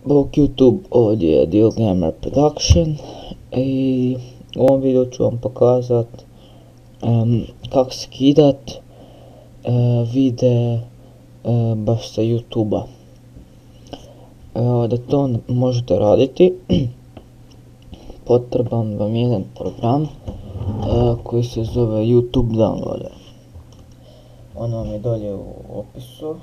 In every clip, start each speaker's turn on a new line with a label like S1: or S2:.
S1: Bok YouTube, ovdje je Deal Gamer Production i u ovom videu ću vam pokazat kako skidat videe baš sa YouTube-a. Da to možete raditi, potreban vam jedan program koji se zove YouTube Downloader. On vam je dolje u opisu.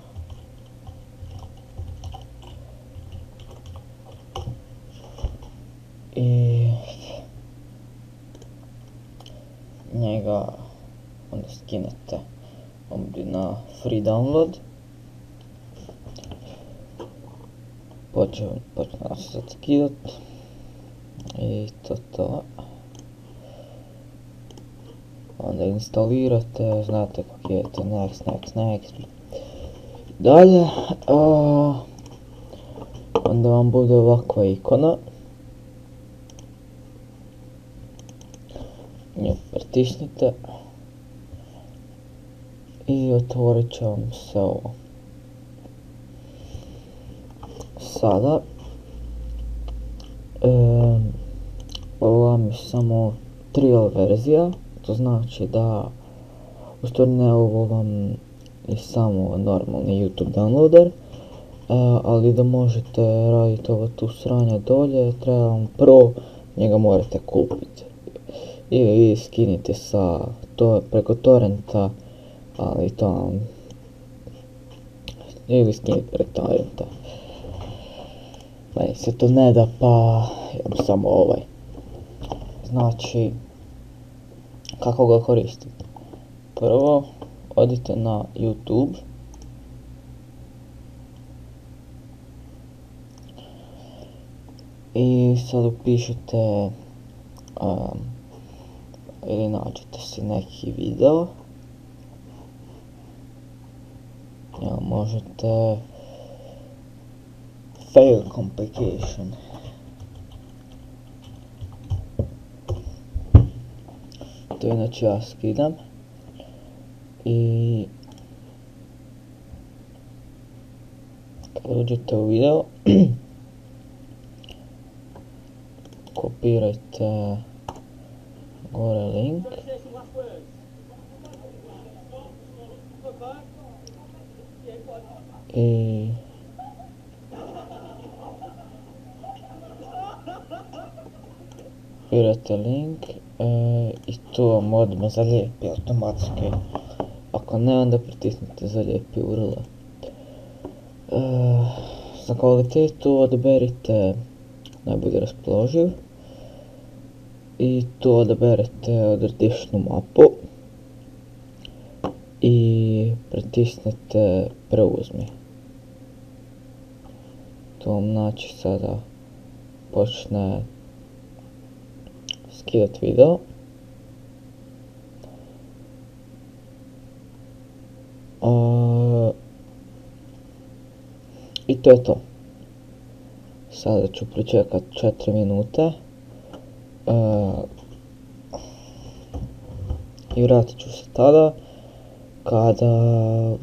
S1: I njega onda skinete ovdje na free download. Počne se sad skidat i to. Onda instalirate, znate kako je to, next. Dalje, onda vam bude ovakva ikona. Nju pritisnite i otvorit će vam se ovo. Sada ovo vam je samo trial verzija, to znači da u stvari ne, ovo vam je samo normalni YouTube downloader, ali da možete raditi ovo tu sranje dolje, treba vam pro, njega morate kupiti. Ili skinite preko torrenta, ali to vam, ili skinite preko torrenta. Meni se to ne da, pa imam samo ovaj. Znači, kako ga koristite? Prvo, odite na YouTube. I sad upišete ili nađete si neki video. Ja, možete fail complication. To inače ja skidam. I kad uđete u video, kopirajte gore link i kopirajte link i to vam odmah zalijepi automatski. Ako ne, onda pritisnite zalijepi URL. Za kvalitetu odaberite najbolje raspoloživ i tu odaberete odredišnu mapu i pritisnete preuzmi. To vam znači sada počne skidat video. I to je to. Sada ću pričekat 4 minute i vratit ću se tada kada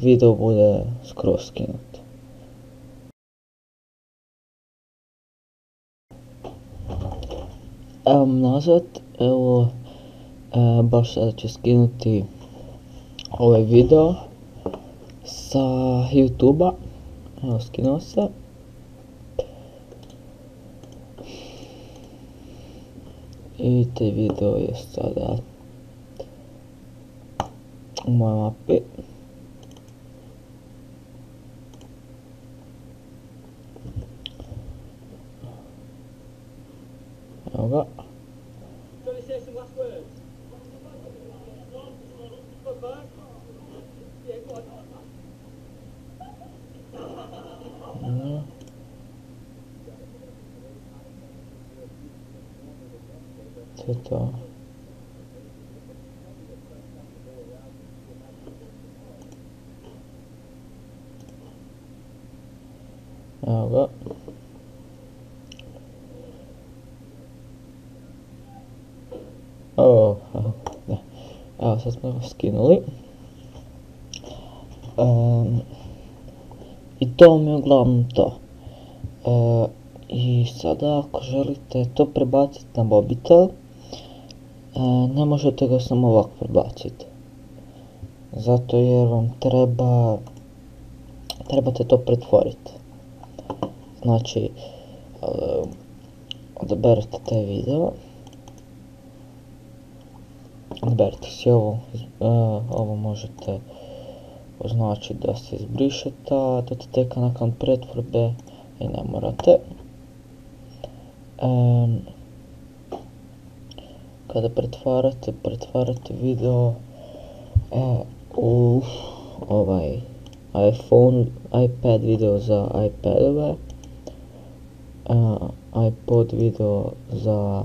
S1: video bude skroz skinut. Evo nazad, evo baš sada ću skinuti ovaj video sa YouTube-a. Evo, skinuo se. I taj video je sada u mojoj mapi. Evo ga. To je to. Evo ga. Evo, sad smo ga skinuli. I to mi je uglavnom to. I sada ako želite to prebaciti na mobitel, ne možete ga samo ovako prebaciti. Zato jer vam trebate to pretvoriti. Znači, odaberete taj video, odaberete si ovo možete označiti da se izbriše ta datoteka nakon pretvorbe i ne morate. Kada pretvarate video u ovaj iPhone, iPad video za iPadove, iPod video za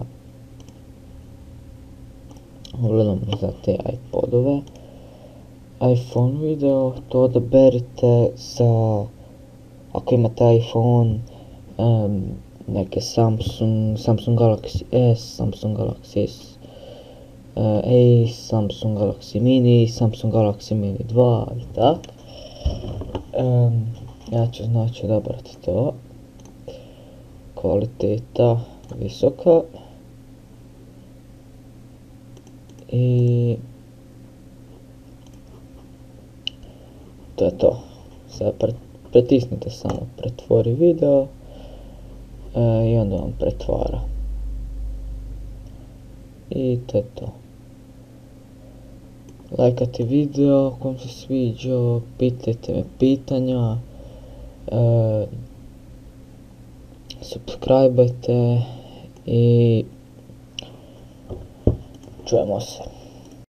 S1: te iPodove, iPhone video to odaberite za, ako imate iPhone, neke Samsung Galaxy S, Samsung Galaxy S, Ace, Samsung Galaxy Mini, Samsung Galaxy Mini 2 i tak. Ja ću znači odabrati to. Kvaliteta visoka. I to je to. Sad pritisnite samo pretvori video i onda vam pretvara. I to je to. Lajkajte video ako vam se sviđa, pitajte me pitanja, subscribeajte i čujemo se.